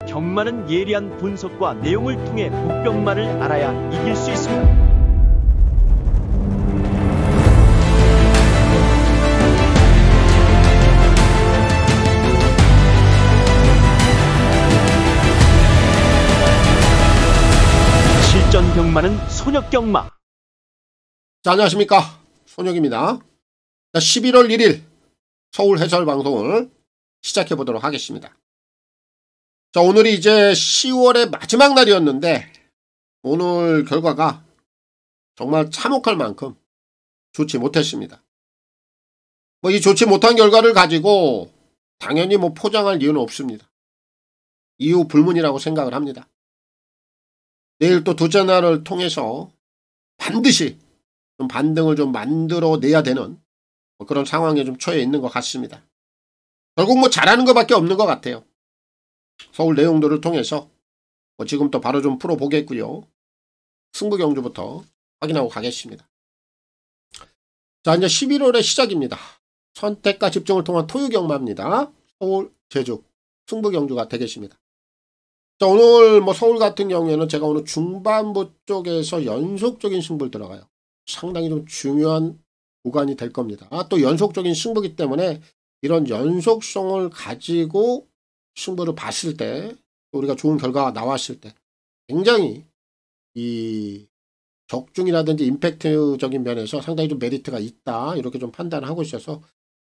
경마는 예리한 분석과 내용을 통해 복병마를 알아야 이길 수 있습니다. 실전 경마는 손혁경마. 자, 안녕하십니까, 손혁입니다. 자, 11월 1일 서울 해설 방송을 시작해 보도록 하겠습니다. 자, 오늘이 이제 10월의 마지막 날이었는데 오늘 결과가 정말 참혹할 만큼 좋지 못했습니다. 이 좋지 못한 결과를 가지고 당연히 포장할 이유는 없습니다. 이유 불문이라고 생각을 합니다. 내일 또 둘째 날을 통해서 반드시 좀 반등을 좀 만들어내야 되는 그런 상황에 좀 처해 있는 것 같습니다. 결국 잘하는 것밖에 없는 것 같아요. 서울 내용들을 통해서 지금 또 바로 좀 풀어보겠고요. 승부 경주부터 확인하고 가겠습니다. 자, 이제 11월의 시작입니다. 선택과 집중을 통한 토유 경마입니다. 서울, 제주 승부 경주가 되겠습니다. 자, 오늘 서울 같은 경우에는 제가 오늘 중반부 쪽에서 연속적인 승부를 들어가요. 상당히 좀 중요한 구간이 될 겁니다. 또 연속적인 승부기 때문에 이런 연속성을 가지고 승부를 봤을 때, 우리가 좋은 결과가 나왔을 때 굉장히 이 적중이라든지 임팩트적인 면에서 상당히 좀 메리트가 있다, 이렇게 좀 판단을 하고 있어서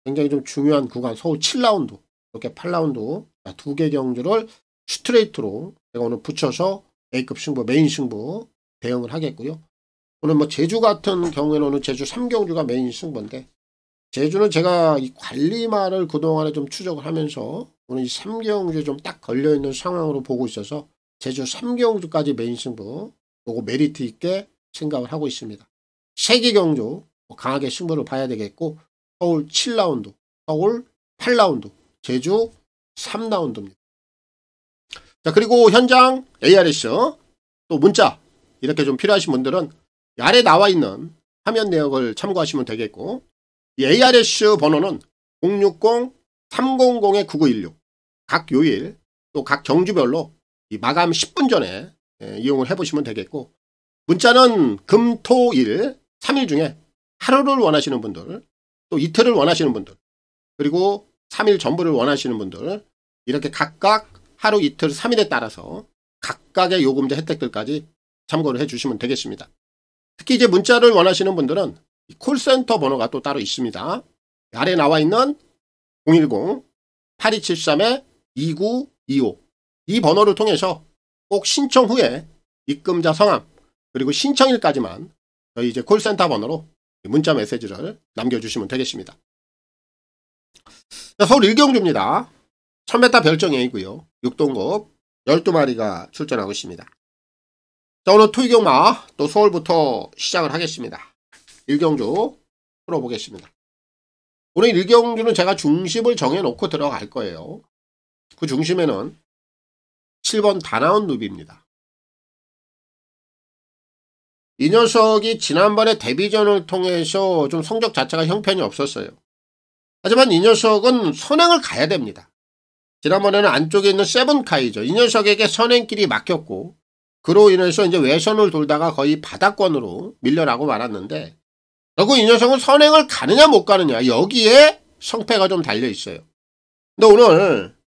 굉장히 좀 중요한 구간, 서울 7라운드, 이렇게 8라운드 두 개 경주를 스트레이트로 제가 오늘 붙여서 A급 승부, 메인 승부 대응을 하겠고요. 오늘 제주 같은 경우에는 오늘 제주 3경주가 메인 승부인데, 제주는 제가 이 관리마를 그동안에 좀 추적을 하면서 오늘 이 3경주에 좀 딱 걸려있는 상황으로 보고 있어서 제주 3경주까지 메인 승부, 요거 메리트 있게 생각을 하고 있습니다. 3개 경주 강하게 승부를 봐야 되겠고, 서울 7라운드, 서울 8라운드, 제주 3라운드입니다. 자, 그리고 현장 ARS 또 문자 이렇게 좀 필요하신 분들은 아래 나와 있는 화면 내역을 참고하시면 되겠고, 이 ARS 번호는 060-300-9916, 각 요일 또 각 경주별로 이 마감 10분 전에 이용을 해보시면 되겠고, 문자는 금, 토, 일 3일 중에 하루를 원하시는 분들, 또 이틀을 원하시는 분들, 그리고 3일 전부를 원하시는 분들, 이렇게 각각 하루, 이틀, 3일에 따라서 각각의 요금제 혜택들까지 참고를 해주시면 되겠습니다. 특히 이제 문자를 원하시는 분들은 콜센터 번호가 또 따로 있습니다. 아래 나와 있는 010-8273-2925, 이 번호를 통해서 꼭 신청 후에 입금자 성함 그리고 신청일까지만 저희 이제 콜센터 번호로 문자 메시지를 남겨주시면 되겠습니다. 자, 서울 1경주입니다. 1000m 별정이고요. 6동급 12마리가 출전하고 있습니다. 자, 오늘 토이경마 또 서울부터 시작을 하겠습니다. 1경주 풀어보겠습니다. 오늘 1경주는 제가 중심을 정해놓고 들어갈 거예요. 그 중심에는 7번 다나온 누비입니다. 이 녀석이 지난번에 데뷔전을 통해서 좀 성적 자체가 형편이 없었어요. 하지만 이 녀석은 선행을 가야 됩니다. 지난번에는 안쪽에 있는 세븐카이죠. 이 녀석에게 선행길이 막혔고, 그로 인해서 이제 외선을 돌다가 거의 바닥권으로 밀려나고 말았는데, 결국 이 녀석은 선행을 가느냐 못 가느냐, 여기에 성패가 좀 달려 있어요. 근데 오늘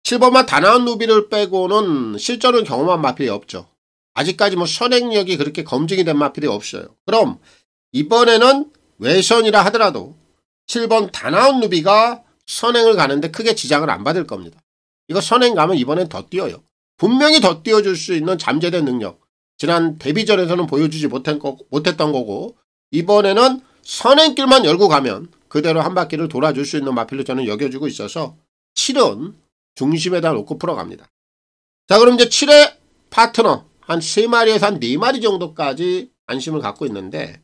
7번마 다나온 누비를 빼고는 실전을 경험한 마필이 없죠. 아직까지 선행력이 그렇게 검증이 된 마필이 없어요. 그럼 이번에는 외선이라 하더라도 7번 다나온 누비가 선행을 가는데 크게 지장을 안 받을 겁니다. 이거 선행 가면 이번엔 더 뛰어요. 분명히 더 뛰어줄 수 있는 잠재된 능력, 지난 데뷔전에서는 보여주지 못했던 거고, 이번에는 선행길만 열고 가면 그대로 한 바퀴를 돌아줄 수 있는 마필로 저는 여겨주고 있어서 7은 중심에다 놓고 풀어갑니다. 자, 그럼 이제 7의 파트너 한 3마리에서 한 4마리 정도까지 안심을 갖고 있는데,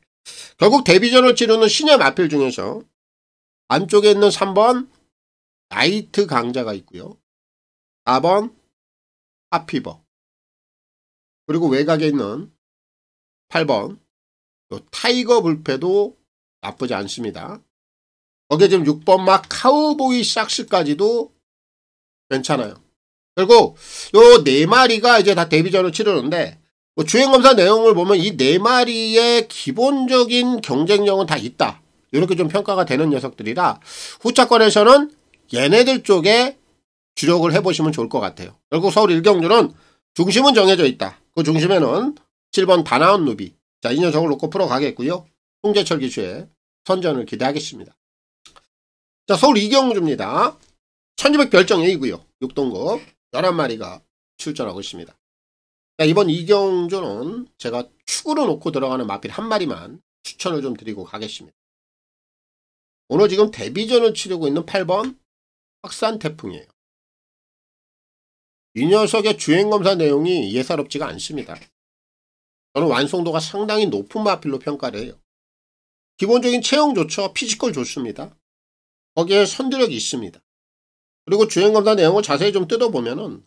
결국 데뷔전을 치르는 신의 마필 중에서 안쪽에 있는 3번 나이트 강자가 있고요. 4번 하피버, 그리고 외곽에 있는 8번 타이거 불패도 나쁘지 않습니다. 거기에 지금 6번 막 카우보이 삭스까지도 괜찮아요. 결국 요 4마리가 이제 다 데뷔전을 치르는데 뭐 주행검사 내용을 보면 이 4마리의 기본적인 경쟁력은 다 있다. 이렇게 좀 평가가 되는 녀석들이라 후차권에서는 얘네들 쪽에 주력을 해보시면 좋을 것 같아요. 결국 서울 1경주는 중심은 정해져 있다. 그 중심에는 7번 다나온 누비. 자, 이 녀석을 놓고 풀어가겠고요. 홍재철 기수의 선전을 기대하겠습니다. 자, 서울 2경주입니다. 1200 별정 A고요. 6등급 11마리가 출전하고 있습니다. 자, 이번 2경주는 제가 축으로 놓고 들어가는 마필 한 마리만 추천을 좀 드리고 가겠습니다. 오늘 지금 데뷔전을 치르고 있는 8번 확산 태풍이에요. 이 녀석의 주행검사 내용이 예사롭지가 않습니다. 저는 완성도가 상당히 높은 마필로 평가를 해요. 기본적인 체형 좋죠. 피지컬 좋습니다. 거기에 선두력이 있습니다. 그리고 주행검사 내용을 자세히 좀 뜯어보면은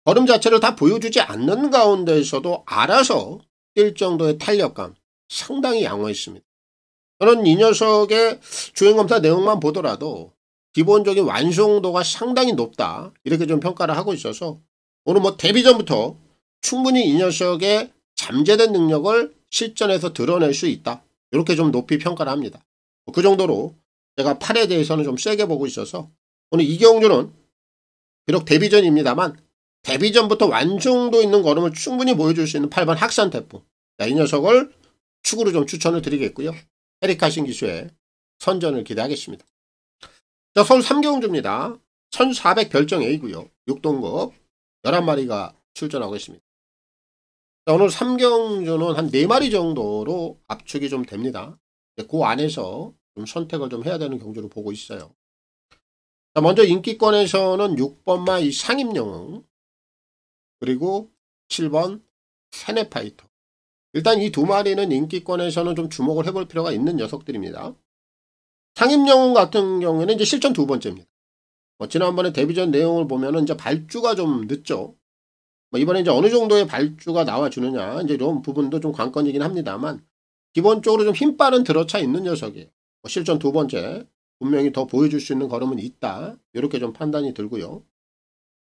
걸음 자체를 다 보여주지 않는 가운데에서도 알아서 뛸 정도의 탄력감 상당히 양호했습니다. 저는 이 녀석의 주행검사 내용만 보더라도 기본적인 완성도가 상당히 높다. 이렇게 좀 평가를 하고 있어서 오늘 뭐 데뷔전부터 충분히 이 녀석의 잠재된 능력을 실전에서 드러낼 수 있다. 이렇게 좀 높이 평가를 합니다. 그 정도로 제가 8에 대해서는 좀 세게 보고 있어서 오늘 이경주는 비록 데뷔전입니다만 데뷔전부터 완성도 있는 걸음을 충분히 보여줄 수 있는 8번 학산 태풍. 이 녀석을 축으로 좀 추천을 드리겠고요. 에리카신 기수의 선전을 기대하겠습니다. 자, 서울 3경주입니다. 1400 별정 A고요. 6등급 11마리가 출전하고 있습니다. 자, 오늘 3경주는 한 4마리 정도로 압축이 좀 됩니다. 그 안에서 좀 선택을 좀 해야 되는 경주로 보고 있어요. 자, 먼저 인기권에서는 6번마 이 상임영웅 그리고 7번 세네파이터. 일단 이 두 마리는 인기권에서는 좀 주목을 해볼 필요가 있는 녀석들입니다. 상임영웅 같은 경우에는 이제 실전 2번째입니다. 지난번에 데뷔전 내용을 보면은 이제 발주가 좀 늦죠. 이번에 이제 어느 정도의 발주가 나와주느냐, 이제 이런 부분도 좀 관건이긴 합니다만, 기본적으로 좀 힘 빠른 들어차 있는 녀석이에요. 실전 2번째, 분명히 더 보여줄 수 있는 걸음은 있다. 이렇게 좀 판단이 들고요.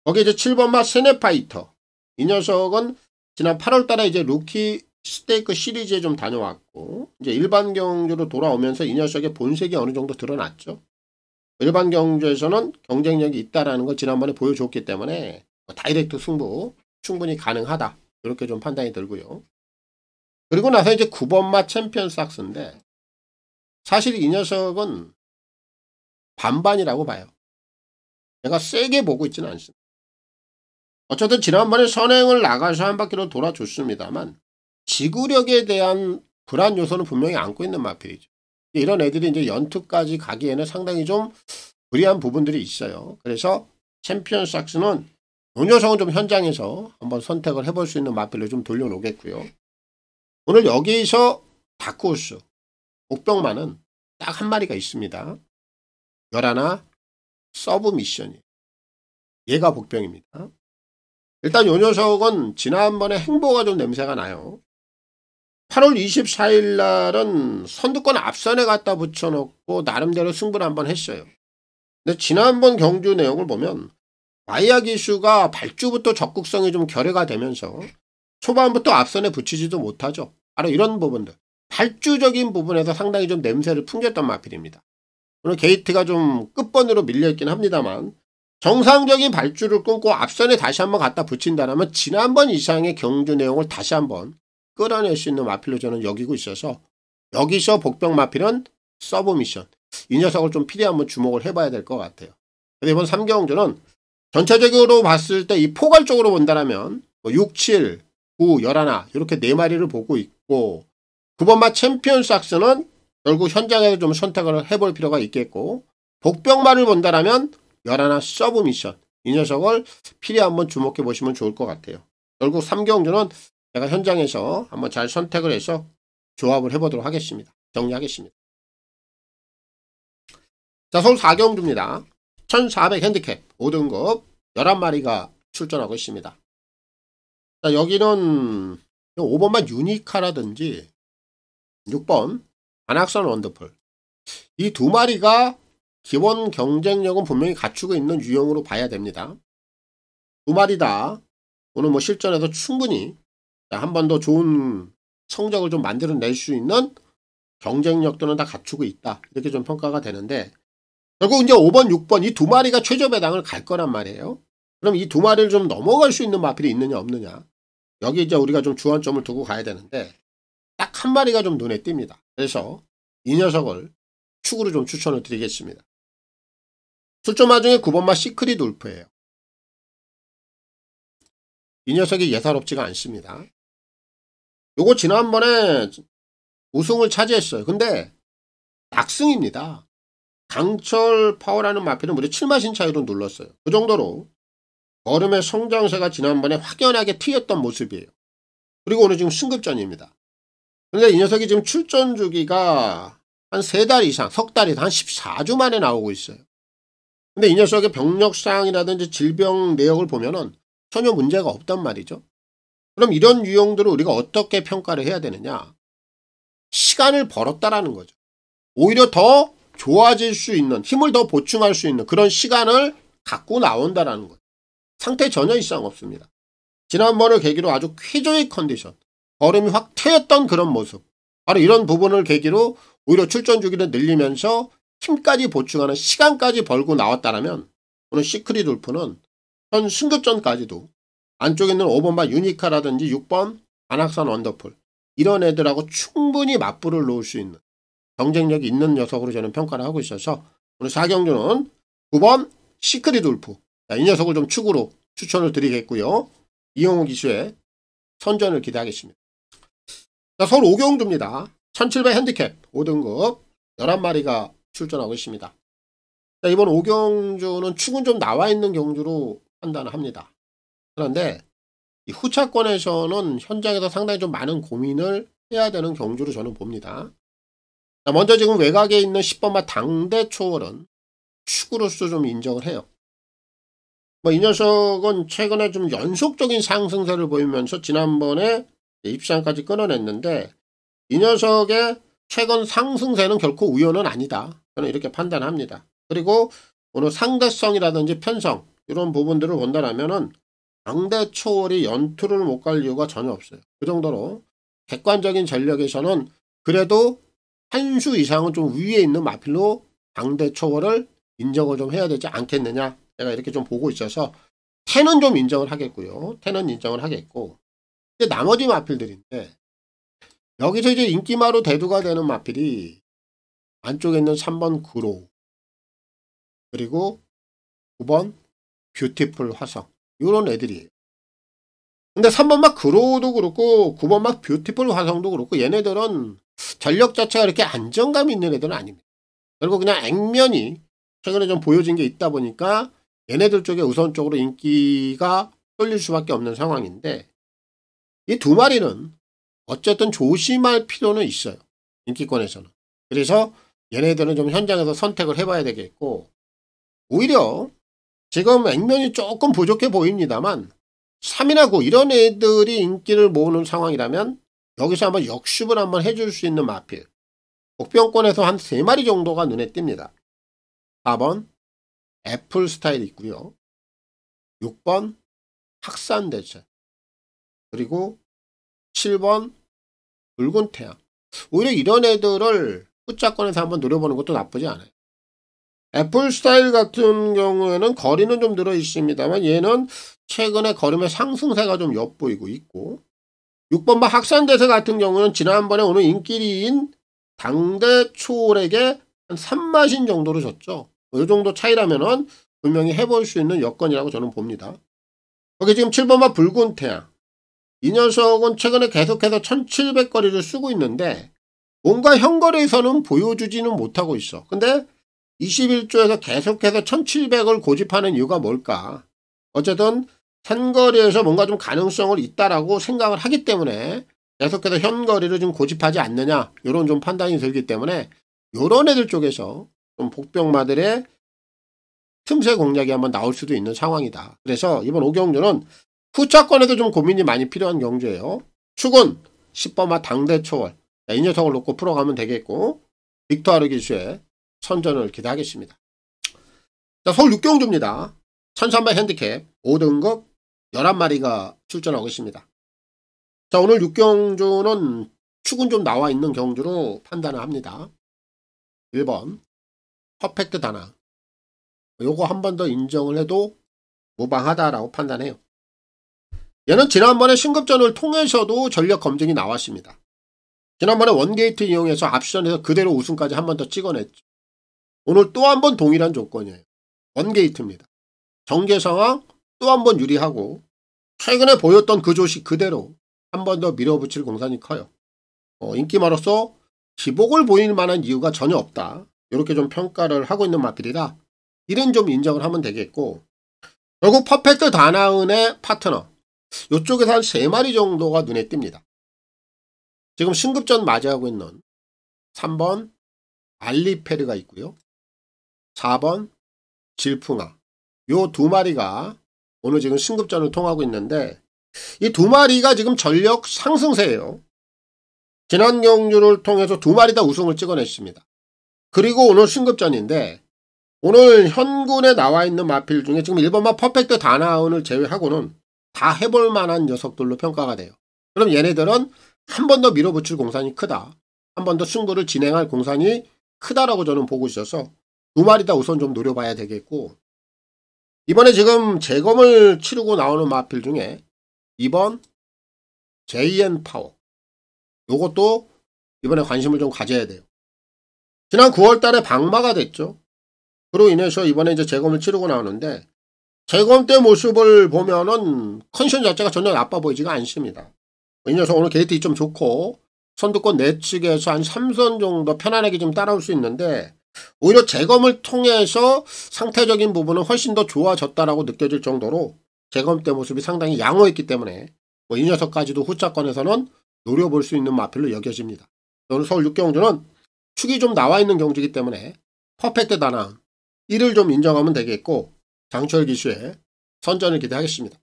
거기에 이제 7번마 세네파이터. 이 녀석은 지난 8월 달에 이제 루키 스테이크 시리즈에 좀 다녀왔고, 이제 일반 경주로 돌아오면서 이 녀석의 본색이 어느 정도 드러났죠. 일반 경주에서는 경쟁력이 있다라는 걸 지난번에 보여줬기 때문에 다이렉트 승부 충분히 가능하다. 이렇게 좀 판단이 들고요. 그리고 나서 이제 9번마 챔피언 삭스인데 사실 이 녀석은 반반이라고 봐요. 내가 세게 보고 있지는 않습니다. 어쨌든 지난번에 선행을 나가서 한 바퀴로 돌아줬습니다만 지구력에 대한 불안 요소는 분명히 안고 있는 마필이죠. 이런 애들이 이제 연투까지 가기에는 상당히 좀 불리한 부분들이 있어요. 그래서 챔피언 삭스는 이 녀석은 좀 현장에서 한번 선택을 해볼 수 있는 마필로 좀 돌려놓겠고요. 오늘 여기서 다크호스 복병만은 딱 한 마리가 있습니다. 11 서브 미션이에요. 얘가 복병입니다. 일단 이 녀석은 지난번에 행보가 좀 냄새가 나요. 8월 24일 날은 선두권 앞선에 갖다 붙여놓고 나름대로 승부를 한번 했어요. 근데 지난번 경주 내용을 보면 마이야 기수가 발주부터 적극성이 좀 결여가 되면서 초반부터 앞선에 붙이지도 못하죠. 바로 이런 부분들. 발주적인 부분에서 상당히 좀 냄새를 풍겼던 마필입니다. 오늘 게이트가 좀 끝번으로 밀려있긴 합니다만 정상적인 발주를 끊고 앞선에 다시 한번 갖다 붙인다면 지난번 이상의 경주 내용을 다시 한번 끌어낼 수 있는 마필로 저는 여기고 있어서 여기서 복병 마필은 서브 미션. 이 녀석을 좀 필히 한번 주목을 해봐야 될 것 같아요. 이번 3경주는 전체적으로 봤을 때 이 포괄적으로 본다면 6, 7, 9, 11 이렇게 4마리를 보고 있고 9번마 챔피언 삭스는 결국 현장에서 좀 선택을 해볼 필요가 있겠고 복병마를 본다면 11 서브 미션. 이 녀석을 필히 한번 주목해 보시면 좋을 것 같아요. 결국 3경주는 제가 현장에서 한번 잘 선택을 해서 조합을 해보도록 하겠습니다. 정리하겠습니다. 자, 서울 4경주입니다. 1400 핸디캡 5등급 11마리가 출전하고 있습니다. 자, 여기는 5번만 유니카라든지 6번 안악선 원더풀 이 두 마리가 기본 경쟁력은 분명히 갖추고 있는 유형으로 봐야 됩니다. 두 마리 다 오늘 뭐 실전에서 충분히 한 번 더 좋은 성적을 좀 만들어낼 수 있는 경쟁력들은 다 갖추고 있다. 이렇게 좀 평가가 되는데, 결국 이제 5번, 6번 이 두 마리가 최저 배당을 갈 거란 말이에요. 그럼 이 두 마리를 좀 넘어갈 수 있는 마필이 있느냐 없느냐. 여기 이제 우리가 좀 주안점을 두고 가야 되는데, 딱 한 마리가 좀 눈에 띕니다. 그래서 이 녀석을 축으로 좀 추천을 드리겠습니다. 출전마 중에 9번마 시크릿 울프예요. 이 녀석이 예사롭지가 않습니다. 요거 지난번에 우승을 차지했어요. 근데 낙승입니다. 강철 파워라는 마필은 무려 7마신 차이로 눌렀어요. 그 정도로 걸음의 성장세가 지난번에 확연하게 튀었던 모습이에요. 그리고 오늘 지금 승급전입니다. 근데 이 녀석이 지금 출전 주기가 한 3달 이상, 석 달 이상, 한 14주 만에 나오고 있어요. 근데 이 녀석의 병력상이라든지 질병 내역을 보면은 전혀 문제가 없단 말이죠. 그럼 이런 유형들을 우리가 어떻게 평가를 해야 되느냐? 시간을 벌었다라는 거죠. 오히려 더 좋아질 수 있는, 힘을 더 보충할 수 있는 그런 시간을 갖고 나온다라는 거죠. 상태 전혀 이상 없습니다. 지난번을 계기로 아주 쾌조의 컨디션, 걸음이 확 트였던 그런 모습, 바로 이런 부분을 계기로 오히려 출전 주기를 늘리면서 힘까지 보충하는 시간까지 벌고 나왔다라면 오늘 시크릿 울프는 현 승급전까지도 안쪽에 있는 5번마 유니카라든지 6번 안악산 원더풀 이런 애들하고 충분히 맞불을 놓을 수 있는 경쟁력이 있는 녀석으로 저는 평가를 하고 있어서 오늘 4경주는 9번 시크릿 울프, 이 녀석을 좀 축으로 추천을 드리겠고요. 이영호 기수의 선전을 기대하겠습니다. 자, 서울 5경주입니다. 1700 핸디캡 5등급 11마리가 출전하고 있습니다. 자, 이번 5경주는 축은 좀 나와 있는 경주로 판단을 합니다. 그런데 이 후차권에서는 현장에서 상당히 좀 많은 고민을 해야 되는 경주로 저는 봅니다. 자, 먼저 지금 외곽에 있는 10번마 당대 초월은 축으로서 좀 인정을 해요. 이 녀석은 최근에 좀 연속적인 상승세를 보이면서 지난번에 입상까지 끊어냈는데, 이 녀석의 최근 상승세는 결코 우연은 아니다. 저는 이렇게 판단합니다. 그리고 오늘 상대성이라든지 편성 이런 부분들을 본다면은 당대 초월이 연투를 못 갈 이유가 전혀 없어요. 그 정도로 객관적인 전력에서는 그래도 한 수 이상은 좀 위에 있는 마필로 당대 초월을 인정을 좀 해야 되지 않겠느냐. 제가 이렇게 좀 보고 있어서 태는 좀 인정을 하겠고요. 태는 인정을 하겠고, 이제 나머지 마필들인데 여기서 이제 인기마로 대두가 되는 마필이 안쪽에 있는 3번 그로우, 그리고 9번 뷰티풀 화성 이런 애들이에요. 근데 3번 막 그로우도 그렇고 9번 막 뷰티풀 화성도 그렇고 얘네들은 전력 자체가 이렇게 안정감이 있는 애들은 아닙니다. 그리고 그냥 액면이 최근에 좀 보여진 게 있다 보니까 얘네들 쪽에 우선적으로 인기가 쏠릴 수밖에 없는 상황인데, 이 두 마리는 어쨌든 조심할 필요는 있어요. 인기권에서는. 그래서 얘네들은 좀 현장에서 선택을 해봐야 되겠고, 오히려 지금 액면이 조금 부족해 보입니다만 3이나 9 이런 애들이 인기를 모으는 상황이라면 여기서 한번 역습을 한번 해줄 수 있는 마필, 복병권에서 한 3마리 정도가 눈에 띕니다. 4번 애플 스타일 있고요. 6번 학산대체, 그리고 7번 붉은 태양. 오히려 이런 애들을 후자권에서 한번 노려보는 것도 나쁘지 않아요. 애플 스타일 같은 경우에는 거리는 좀 늘어 있습니다만 얘는 최근에 걸음의 상승세가 좀 엿보이고 있고, 6번마 학산대세 같은 경우는 지난번에 오늘 인기리인 당대 초월에게 한 3마신 정도로 졌죠. 이 정도 차이라면은 분명히 해볼 수 있는 여건이라고 저는 봅니다. 여기 지금 7번마 붉은 태양. 이 녀석은 최근에 계속해서 1700거리를 쓰고 있는데 뭔가 현거리에서는 보여주지는 못하고 있어. 근데 21조에서 계속해서 1700을 고집하는 이유가 뭘까? 어쨌든 현거리에서 뭔가 좀 가능성을 있다라고 생각을 하기 때문에 계속해서 현거리를 좀 고집하지 않느냐, 이런 좀 판단이 들기 때문에 이런 애들 쪽에서 좀 복병마들의 틈새 공략이 한번 나올 수도 있는 상황이다. 그래서 이번 5경주는 후차권에도 좀 고민이 많이 필요한 경주예요. 축은 10번마 당대 초월, 이 녀석을 놓고 풀어가면 되겠고, 빅토르 기수의 선전을 기대하겠습니다. 자, 서울 6경주입니다. 1300 핸디캡 5등급 11마리가 출전하고 있습니다. 자, 오늘 6경주는 축은 좀 나와 있는 경주로 판단을 합니다. 1번 퍼펙트 다나. 요거 한 번 더 인정을 해도 무방하다라고 판단해요. 얘는 지난번에 신급전을 통해서도 전력 검증이 나왔습니다. 지난번에 원게이트 이용해서 앞선에서 그대로 우승까지 한 번 더 찍어냈죠. 오늘 또 한 번 동일한 조건이에요. 원게이트입니다. 정계 상황 또 한 번 유리하고 최근에 보였던 그 조식 그대로 한 번 더 밀어붙일 공산이 커요. 인기마로서 기복을 보일 만한 이유가 전혀 없다. 이렇게 좀 평가를 하고 있는 마필이라 이는 좀 인정을 하면 되겠고, 결국 퍼펙트 다나은의 파트너 이쪽에서 한 3마리 정도가 눈에 띕니다. 지금 신급전 맞이하고 있는 3번 알리페르가 있고요. 4번 질풍아. 요 2마리가 오늘 지금 신급전을 통하고 있는데 이 2마리가 지금 전력 상승세예요. 지난 경주를 통해서 2마리 다 우승을 찍어냈습니다. 그리고 오늘 신급전인데 오늘 현군에 나와 있는 마필 중에 지금 1번마 퍼펙트 다나은을 제외하고는 다 해볼 만한 녀석들로 평가가 돼요. 그럼 얘네들은 한 번 더 밀어붙일 공산이 크다. 한 번 더 승부를 진행할 공산이 크다라고 저는 보고 있어서 2마리 다 우선 좀 노려봐야 되겠고, 이번에 지금 재검을 치르고 나오는 마필 중에 2번 JN 파워. 요것도 이번에 관심을 좀 가져야 돼요. 지난 9월 달에 방마가 됐죠. 그로 인해서 이번에 이제 재검을 치르고 나오는데 재검 때 모습을 보면은 컨디션 자체가 전혀 나빠 보이지가 않습니다. 이 녀석 오늘 게이트 2점 좋고 선두권 내측에서 한 3선 정도 편안하게 좀 따라올 수 있는데 오히려 재검을 통해서 상태적인 부분은 훨씬 더 좋아졌다라고 느껴질 정도로 재검 때 모습이 상당히 양호했기 때문에 이 녀석까지도 후차권에서는 노려볼 수 있는 마필로 여겨집니다. 오늘 서울 6경주는 축이 좀 나와 있는 경주이기 때문에 퍼펙트 다나 이를 좀 인정하면 되겠고, 장철 기수의 선전을 기대하겠습니다.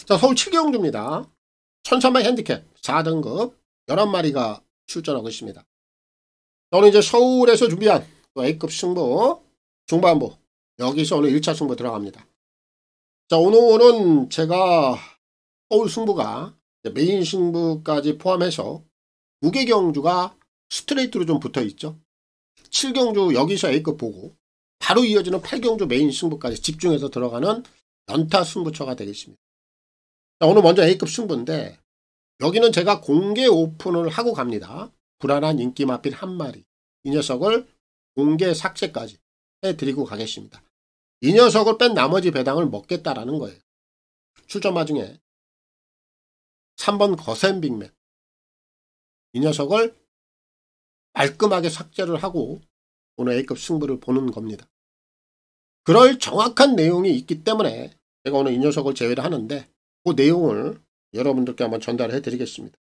자, 서울 7경주입니다. 1300 핸디캡 4등급 11마리가 출전하고 있습니다. 저는 이제 서울에서 준비한 A급 승부 중반부, 여기서 오늘 1차 승부 들어갑니다. 자, 오늘은 제가 서울 승부가 메인 승부까지 포함해서 2개 경주가 스트레이트로 좀 붙어 있죠. 7경주 여기서 A급 보고 바로 이어지는 8경주 메인 승부까지 집중해서 들어가는 연타 승부처가 되겠습니다. 자, 오늘 먼저 A급 승부인데 여기는 제가 공개 오픈을 하고 갑니다. 불안한 인기 마필 한 마리. 이 녀석을 공개 삭제까지 해드리고 가겠습니다. 이 녀석을 뺀 나머지 배당을 먹겠다라는 거예요. 출전마 중에 3번 거센 빅맨. 이 녀석을 말끔하게 삭제를 하고 오늘 A급 승부를 보는 겁니다. 그럴 정확한 내용이 있기 때문에 제가 오늘 이 녀석을 제외를 하는데 그 내용을 여러분들께 한번 전달을 해드리겠습니다.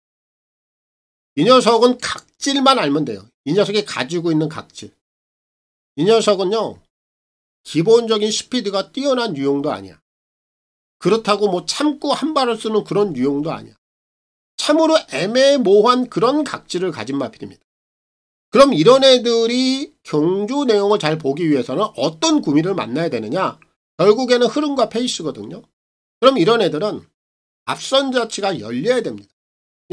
이 녀석은 각질만 알면 돼요. 이 녀석이 가지고 있는 각질. 이 녀석은요, 기본적인 스피드가 뛰어난 유형도 아니야. 그렇다고 뭐 참고 한 발을 쓰는 그런 유형도 아니야. 참으로 애매모호한 그런 각질을 가진 마필입니다. 그럼 이런 애들이 경주 내용을 잘 보기 위해서는 어떤 구미를 만나야 되느냐? 결국에는 흐름과 페이스거든요. 그럼 이런 애들은 앞선 자치가 열려야 됩니다.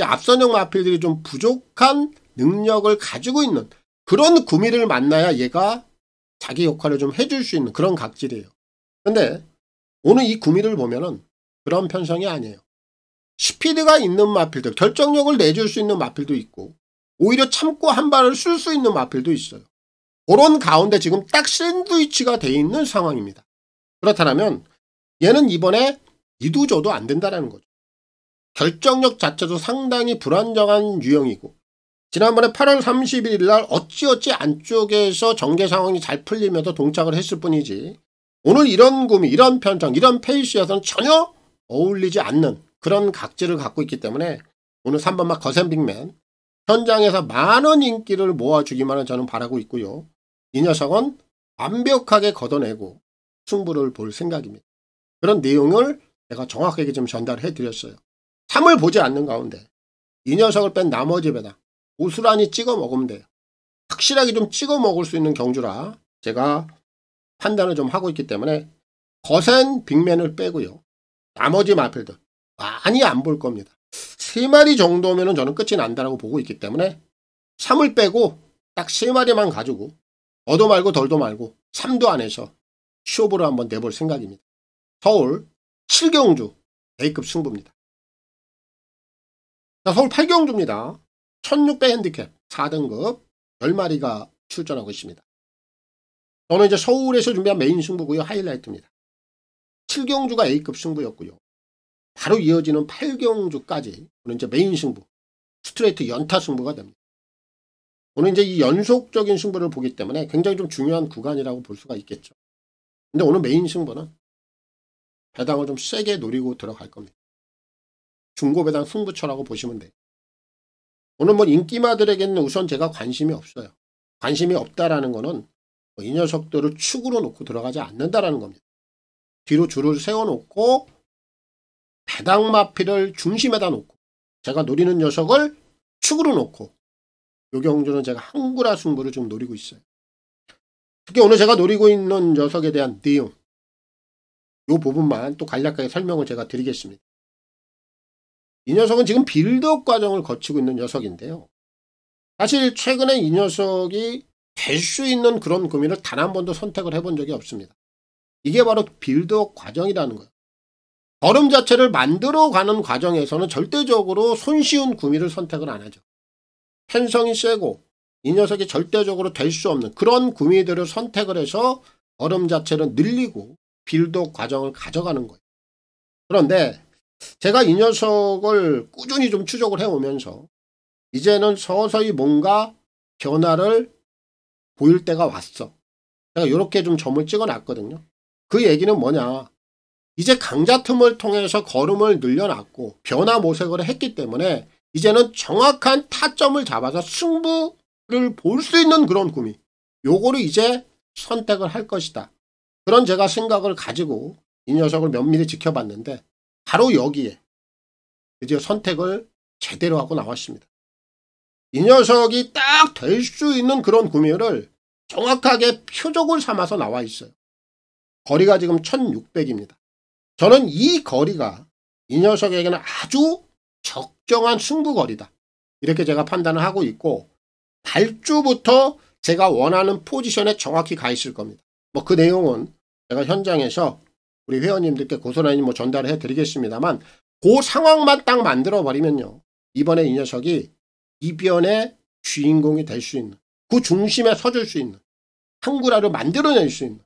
앞선형 마필들이 좀 부족한 능력을 가지고 있는 그런 구미를 만나야 얘가 자기 역할을 좀 해줄 수 있는 그런 각질이에요. 근데 오늘 이 구미를 보면은 그런 편성이 아니에요. 스피드가 있는 마필들, 결정력을 내줄 수 있는 마필도 있고 오히려 참고 한 발을 쓸 수 있는 마필도 있어요. 그런 가운데 지금 딱 샌드위치가 돼 있는 상황입니다. 그렇다면 얘는 이번에 이도저도 안 된다는 거죠. 결정력 자체도 상당히 불안정한 유형이고 지난번에 8월 31일 날 어찌어찌 안쪽에서 전개 상황이 잘 풀리면서 동착을 했을 뿐이지 오늘 이런 구미, 이런 편성, 이런 페이스에서는 전혀 어울리지 않는 그런 각질을 갖고 있기 때문에 오늘 3번마 거센 빅맨 현장에서 많은 인기를 모아주기만을 저는 바라고 있고요. 이 녀석은 완벽하게 걷어내고 승부를 볼 생각입니다. 그런 내용을 제가 정확하게 좀 전달해 드렸어요. 3을 보지 않는 가운데 이 녀석을 뺀 나머지 배당 고스란히 찍어 먹으면 돼요. 확실하게 좀 찍어 먹을 수 있는 경주라 제가 판단을 좀 하고 있기 때문에 거센 빅맨을 빼고요. 나머지 마필들 많이 안 볼 겁니다. 3마리 정도면은 저는 끝이 난다라고 보고 있기 때문에 3을 빼고 딱 3마리만 가지고 더도 말고 덜도 말고 3도 안에서 쇼부를 한번 내볼 생각입니다. 서울 7경주 A급 승부입니다. 자, 서울 8경주입니다. 1600 핸디캡 4등급 10마리가 출전하고 있습니다. 저는 이제 서울에서 준비한 메인 승부고요. 하이라이트입니다. 7경주가 A급 승부였고요. 바로 이어지는 8경주까지 오늘 이제 메인 승부, 스트레이트 연타 승부가 됩니다. 오늘 이제 이 연속적인 승부를 보기 때문에 굉장히 좀 중요한 구간이라고 볼 수가 있겠죠. 근데 오늘 메인 승부는 배당을 좀 세게 노리고 들어갈 겁니다. 중고배당 승부처라고 보시면 돼요. 오늘 뭐 인기마들에게는 우선 제가 관심이 없어요. 관심이 없다라는 거는 이 녀석들을 축으로 놓고 들어가지 않는다라는 겁니다. 뒤로 줄을 세워놓고 배당 마피를 중심에다 놓고 제가 노리는 녀석을 축으로 놓고 요 경주는 제가 한구라 승부를 좀 노리고 있어요. 특히 오늘 제가 노리고 있는 녀석에 대한 내용 요 부분만 또 간략하게 설명을 제가 드리겠습니다. 이 녀석은 지금 빌드업 과정을 거치고 있는 녀석인데요. 사실 최근에 이 녀석이 될 수 있는 그런 구미를 단 한 번도 선택을 해본 적이 없습니다. 이게 바로 빌드업 과정이라는 거예요. 걸음 자체를 만들어가는 과정에서는 절대적으로 손쉬운 구미를 선택을 안 하죠. 편성이 세고 이 녀석이 절대적으로 될 수 없는 그런 구미들을 선택을 해서 걸음 자체를 늘리고 빌드업 과정을 가져가는 거예요. 그런데 제가 이 녀석을 꾸준히 좀 추적을 해오면서 이제는 서서히 뭔가 변화를 보일 때가 왔어. 제가 이렇게 좀 점을 찍어놨거든요. 그 얘기는 뭐냐. 이제 강자 틈을 통해서 걸음을 늘려놨고 변화 모색을 했기 때문에 이제는 정확한 타점을 잡아서 승부를 볼 수 있는 그런 구미. 요거를 이제 선택을 할 것이다. 그런 제가 생각을 가지고 이 녀석을 면밀히 지켜봤는데 바로 여기에 이제 선택을 제대로 하고 나왔습니다. 이 녀석이 딱 될 수 있는 그런 구미를 정확하게 표적을 삼아서 나와 있어요. 거리가 지금 1600입니다. 저는 이 거리가 이 녀석에게는 아주 적정한 승부거리다. 이렇게 제가 판단을 하고 있고 발주부터 제가 원하는 포지션에 정확히 가 있을 겁니다. 뭐 그 내용은 제가 현장에서 우리 회원님들께 고스란히 뭐 전달을 해드리겠습니다만 그 상황만 딱 만들어버리면요. 이번에 이 녀석이 이변의 주인공이 될 수 있는 그 중심에 서줄 수 있는 한구라를 만들어낼 수 있는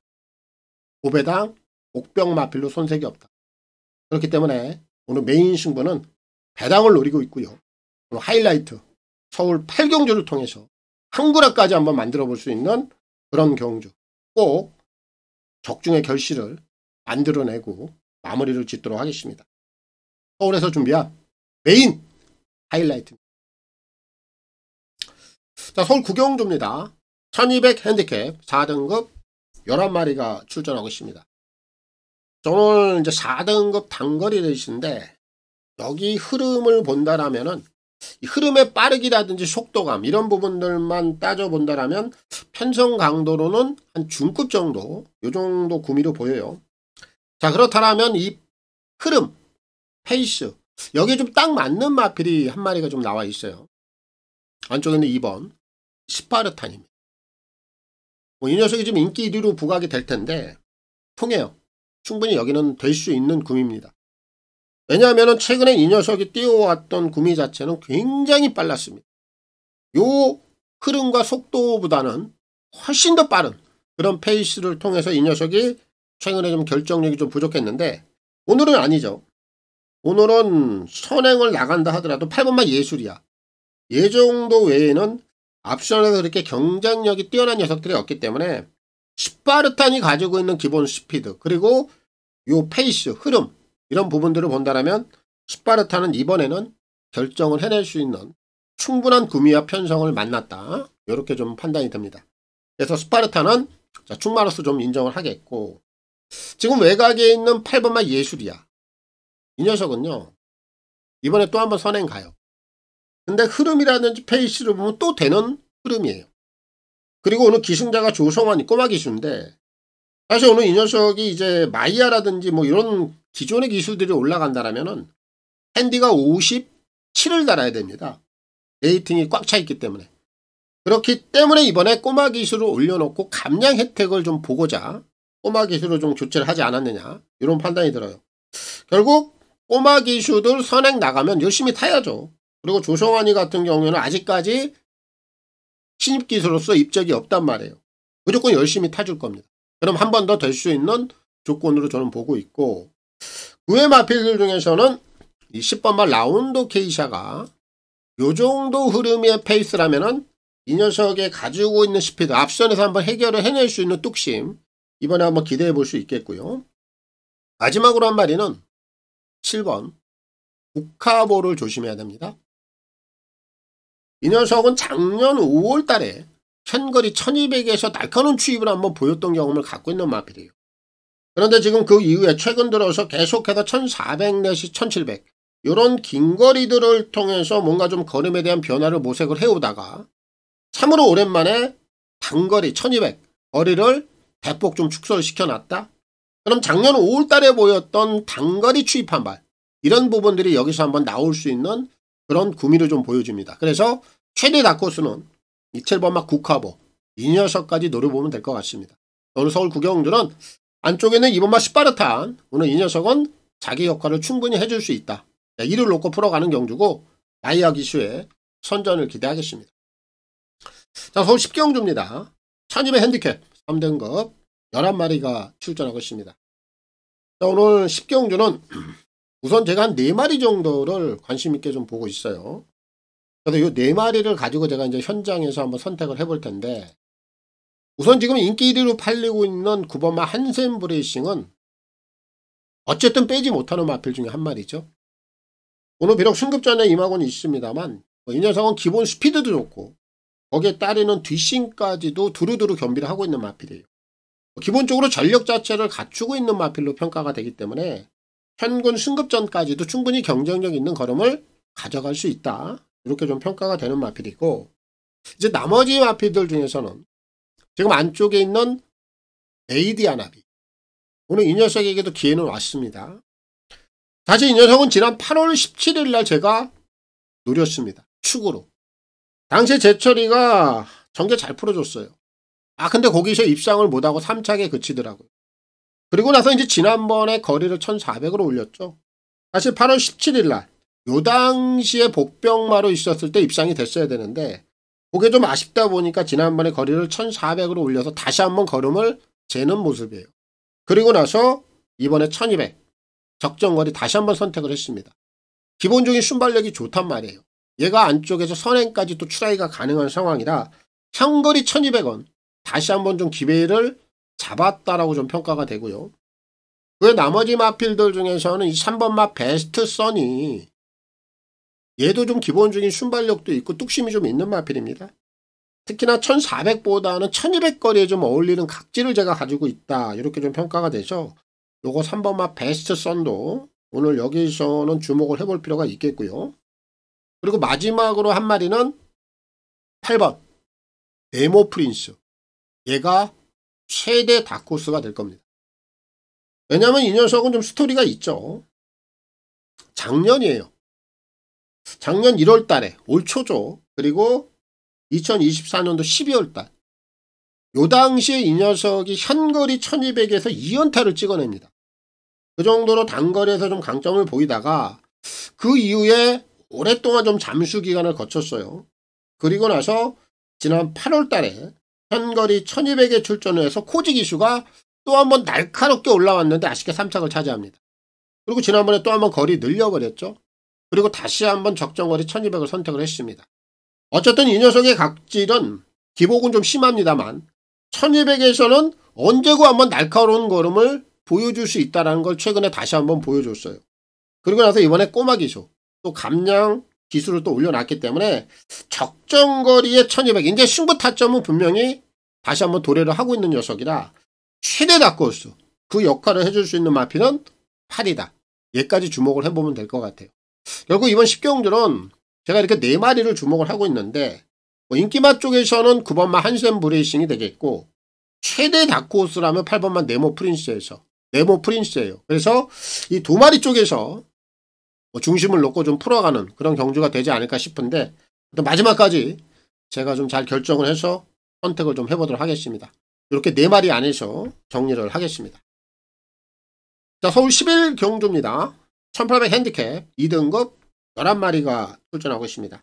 고배당 옥병마필로 손색이 없다. 그렇기 때문에 오늘 메인 승부는 배당을 노리고 있고요. 오늘 하이라이트 서울 8경주를 통해서 한구라까지 한번 만들어 볼 수 있는 그런 경주 꼭 적중의 결실을 만들어내고 마무리를 짓도록 하겠습니다. 서울에서 준비한 메인 하이라이트입니다. 자, 서울 9경주입니다. 1200 핸디캡 4등급 11마리가 출전하고 있습니다. 저는 이제 4등급 단거리 레이스인데 여기 흐름을 본다라면은 이 흐름의 빠르기라든지 속도감 이런 부분들만 따져본다라면 편성 강도로는 한 중급 정도 요 정도 구미로 보여요. 자, 그렇다면 이 흐름 페이스 여기에 좀 딱 맞는 마필이 한 마리가 좀 나와 있어요. 안쪽에는 2번 스파르탄입니다. 뭐 이 녀석이 좀 인기 1위로 부각이 될 텐데 통해요. 충분히 여기는 될 수 있는 구미입니다. 왜냐하면 최근에 이 녀석이 뛰어왔던 구미 자체는 굉장히 빨랐습니다. 요 흐름과 속도보다는 훨씬 더 빠른 그런 페이스를 통해서 이 녀석이 최근에 좀 결정력이 좀 부족했는데 오늘은 아니죠. 오늘은 선행을 나간다 하더라도 8번만 예술이야. 예 정도 외에는 앞선에서 그렇게 경쟁력이 뛰어난 녀석들이 없기 때문에 스파르탄이 가지고 있는 기본 스피드 그리고 요 페이스, 흐름 이런 부분들을 본다면 스파르탄은 이번에는 결정을 해낼 수 있는 충분한 구미와 편성을 만났다. 이렇게 좀 판단이 됩니다. 그래서 스파르탄은 충마로서 좀 인정을 하겠고 지금 외곽에 있는 8번만 예술이야. 이 녀석은요. 이번에 또 한번 선행 가요. 근데 흐름이라든지 페이스를 보면 또 되는 흐름이에요. 그리고 오늘 기승자가 조성환이 꼬마 기수인데 사실 오늘 이 녀석이 이제 마이야라든지 뭐 이런 기존의 기술들이 올라간다라면은 핸디가 57을 달아야 됩니다. 레이팅이 꽉 차 있기 때문에. 그렇기 때문에 이번에 꼬마 기술을 올려놓고 감량 혜택을 좀 보고자 꼬마 기술을 좀 교체를 하지 않았느냐, 이런 판단이 들어요. 결국 꼬마 기술들 선행 나가면 열심히 타야죠. 그리고 조성환이 같은 경우에는 아직까지 신입 기수로서 입적이 없단 말이에요. 무조건 열심히 타줄 겁니다. 그럼 한 번 더 될 수 있는 조건으로 저는 보고 있고, 그 외 마필들 중에서는 이 10번마 라운드 케이샤가 요 정도 흐름의 페이스라면은 이 녀석의 가지고 있는 스피드, 앞선에서 한번 해결을 해낼 수 있는 뚝심, 이번에 한번 기대해 볼 수 있겠고요. 마지막으로 한 마리는 7번 부카보를 조심해야 됩니다. 이 녀석은 작년 5월 달에 현거리 1200에서 날카로운 추입을 한번 보였던 경험을 갖고 있는 마필이에요. 그런데 지금 그 이후에 최근 들어서 계속해서 1400 내지 1700 이런 긴 거리들을 통해서 뭔가 좀 걸음에 대한 변화를 모색을 해오다가 참으로 오랜만에 단거리 1200 거리를 대폭 좀 축소를 시켜놨다. 그럼 작년 5월 달에 보였던 단거리 추입 한 발, 이런 부분들이 여기서 한번 나올 수 있는 그런 구미를 좀 보여줍니다. 그래서 최대 다코스는 27번마 국화보, 이 녀석까지 노려보면 될 것 같습니다. 오늘 서울 구경들은 안쪽에는 2번마 스파르탄, 오늘 이 녀석은 자기 역할을 충분히 해줄 수 있다. 이를 놓고 풀어가는 경주고 마이야 기수의 선전을 기대하겠습니다. 자, 서울 10경주입니다. 1200 핸디캡 3등급 11마리가 출전하고 있습니다. 자, 오늘 10경주는 우선 제가 한 4마리 정도를 관심 있게 좀 보고 있어요. 그래서 이 4마리를 가지고 제가 이제 현장에서 한번 선택을 해볼 텐데, 우선 지금 인기 1위로 팔리고 있는 9번마 한샘 브레이싱은 어쨌든 빼지 못하는 마필 중에 한 마리죠. 오늘 비록 승급전에 임하고는 있습니다만 이 녀석은 기본 스피드도 좋고 거기에 따르는 뒷심까지도 두루두루 겸비를 하고 있는 마필이에요. 기본적으로 전력 자체를 갖추고 있는 마필로 평가가 되기 때문에 현군 승급전까지도 충분히 경쟁력 있는 걸음을 가져갈 수 있다, 이렇게 좀 평가가 되는 마필이고, 이제 나머지 마필들 중에서는 지금 안쪽에 있는 에이디 아나비, 오늘 이 녀석에게도 기회는 왔습니다. 사실 이 녀석은 지난 8월 17일 날 제가 노렸습니다. 축으로. 당시에 제철이가 전개 잘 풀어줬어요. 근데 거기서 입상을 못하고 3착에 그치더라고요. 그리고 나서 이제 지난번에 거리를 1400으로 올렸죠. 사실 8월 17일 날, 요 당시에 복병마로 있었을 때 입상이 됐어야 되는데, 그게 좀 아쉽다 보니까 지난번에 거리를 1400으로 올려서 다시 한번 걸음을 재는 모습이에요. 그리고 나서 이번에 1200, 적정거리 다시 한번 선택을 했습니다. 기본적인 순발력이 좋단 말이에요. 얘가 안쪽에서 선행까지 또 추라이가 가능한 상황이라 현거리 1200원 다시 한번 좀 기회를 잡았다라고 좀 평가가 되고요. 그 나머지 마필들 중에서는 이 3번마 베스트 선이 얘도 좀 기본적인 순발력도 있고 뚝심이 좀 있는 마필입니다. 특히나 1400보다는 1200 거리에 좀 어울리는 각질을 제가 가지고 있다, 이렇게 좀 평가가 돼서 요거 3번마 베스트 선도 오늘 여기서는 주목을 해볼 필요가 있겠고요. 그리고 마지막으로 한 마리는 8번 데모 프린스, 얘가 최대 다코스가 될 겁니다. 왜냐면 이 녀석은 좀 스토리가 있죠. 작년이에요. 작년 1월 달에, 올 초죠. 그리고 2024년도 12월 달, 요 당시에 이 녀석이 현거리 1200에서 2연타를 찍어냅니다. 그 정도로 단거리에서 좀 강점을 보이다가 그 이후에 오랫동안 좀 잠수 기간을 거쳤어요. 그리고 나서 지난 8월 달에 현거리 1200에 출전을 해서 코지 기수가 또 한번 날카롭게 올라왔는데 아쉽게 3착을 차지합니다. 그리고 지난번에 또 한번 거리 늘려버렸죠. 그리고 다시 한번 적정거리 1200을 선택을 했습니다. 어쨌든 이 녀석의 각질은 기복은 좀 심합니다만 1200에서는 언제고 한번 날카로운 걸음을 보여줄 수 있다는 걸 최근에 다시 한번 보여줬어요. 그리고 나서 이번에 꼬마 기수, 또 감량 기술을 또 올려놨기 때문에 적정거리의 1200, 이제 승부 타점은 분명히 다시 한번 도래를 하고 있는 녀석이라 최대 다코스, 그 역할을 해줄 수 있는 마필은 8이다. 얘까지 주목을 해보면 될 것 같아요. 결국 이번 10경주는 제가 이렇게 4마리를 주목을 하고 있는데, 인기맛 쪽에서는 9번마 한샘 브레이싱이 되겠고, 최대 다크호스라면 8번만 네모 프린스예요. 그래서 이 두 마리 쪽에서 뭐 중심을 놓고 좀 풀어가는 그런 경주가 되지 않을까 싶은데 마지막까지 제가 좀 잘 결정을 해서 선택을 좀 해보도록 하겠습니다. 이렇게 네 마리 안에서 정리를 하겠습니다. 자, 서울 11 경주입니다. 1800 핸디캡 2등급 11마리가 출전하고 있습니다.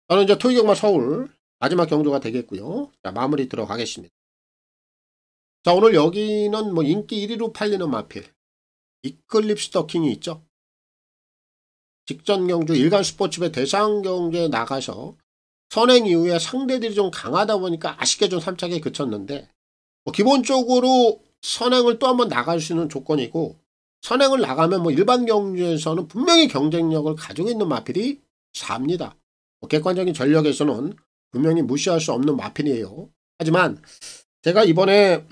저는 이제 토익경마 서울 마지막 경주가 되겠고요. 자, 마무리 들어가겠습니다. 자, 오늘 여기는 뭐 인기 1위로 팔리는 마필 이클립스 더 킹이 있죠. 직전 경주 일간 스포츠배 대상 경주에 나가서 선행 이후에 상대들이 좀 강하다 보니까 아쉽게 좀 3착에 그쳤는데 뭐 기본적으로 선행을 또 한번 나갈 수 있는 조건이고 선행을 나가면 뭐 일반 경주에서는 분명히 경쟁력을 가지고 있는 마필이 4입니다. 뭐 객관적인 전력에서는 분명히 무시할 수 없는 마필이에요. 하지만 제가 이번에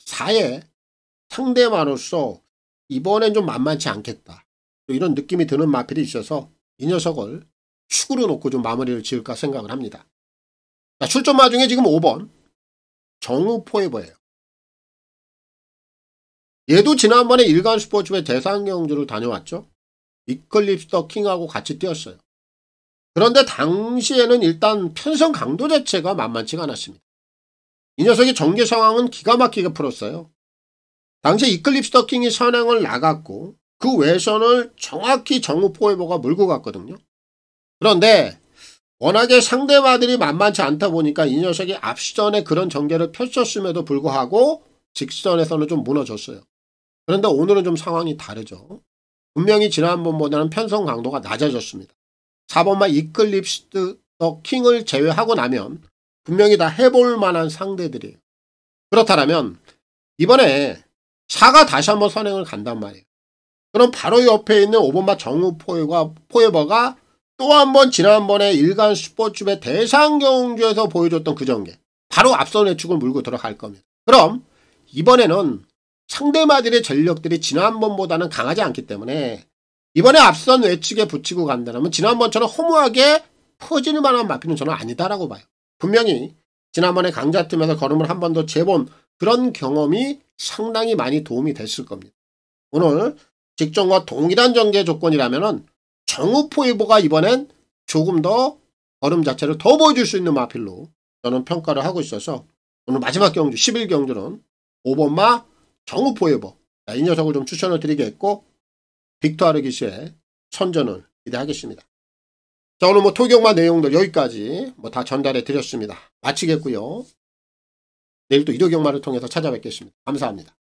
4의 상대마로서 이번엔 좀 만만치 않겠다. 이런 느낌이 드는 마필이 있어서 이 녀석을 축으로 놓고 좀 마무리를 지을까 생각을 합니다. 자, 출전마 중에 지금 5번 정우 포에버예요. 얘도 지난번에 일간 스포츠의 대상 경주를 다녀왔죠. 이클립스 더 킹하고 같이 뛰었어요. 그런데 당시에는 일단 편성 강도 자체가 만만치가 않았습니다. 이 녀석의 전개 상황은 기가 막히게 풀었어요. 당시 이클립스 더 킹이 선행을 나갔고 그 외선을 정확히 정우 포에버가 몰고 갔거든요. 그런데 워낙에 상대마들이 만만치 않다 보니까 이 녀석이 앞시전에 그런 전개를 펼쳤음에도 불구하고 직선에서는 좀 무너졌어요. 그런데 오늘은 좀 상황이 다르죠. 분명히 지난번보다는 편성 강도가 낮아졌습니다. 4번마 이클립스 더 킹을 제외하고 나면 분명히 다 해볼 만한 상대들이에요. 그렇다면 이번에 4가 다시 한번 선행을 간단 말이에요. 그럼 바로 옆에 있는 5번마 정우 포에버가 또 한 번 지난번에 일간 스포츠배 대상 경주에서 보여줬던 그 전개 바로 앞선 외축을 물고 들어갈 겁니다. 그럼 이번에는 상대마들의 전력들이 지난번보다는 강하지 않기 때문에 이번에 앞선 외측에 붙이고 간다면 지난번처럼 허무하게 퍼질 만한 마필은 저는 아니다라고 봐요. 분명히 지난번에 강자팀에서 걸음을 한 번 더 재본 그런 경험이 상당히 많이 도움이 됐을 겁니다. 오늘 직전과 동일한 전개 조건이라면 정우 포에버가 이번엔 조금 더 걸음 자체를 더 보여줄 수 있는 마필로 저는 평가를 하고 있어서 오늘 마지막 경주 11경주는 5번마 정우 포에버 이 녀석을 좀 추천을 드리겠고 빅터 아르기스의 선전을 기대하겠습니다. 자, 오늘 뭐 토경마 내용들 여기까지 뭐 다 전달해 드렸습니다. 마치겠고요. 내일 또 일요경마를 통해서 찾아뵙겠습니다. 감사합니다.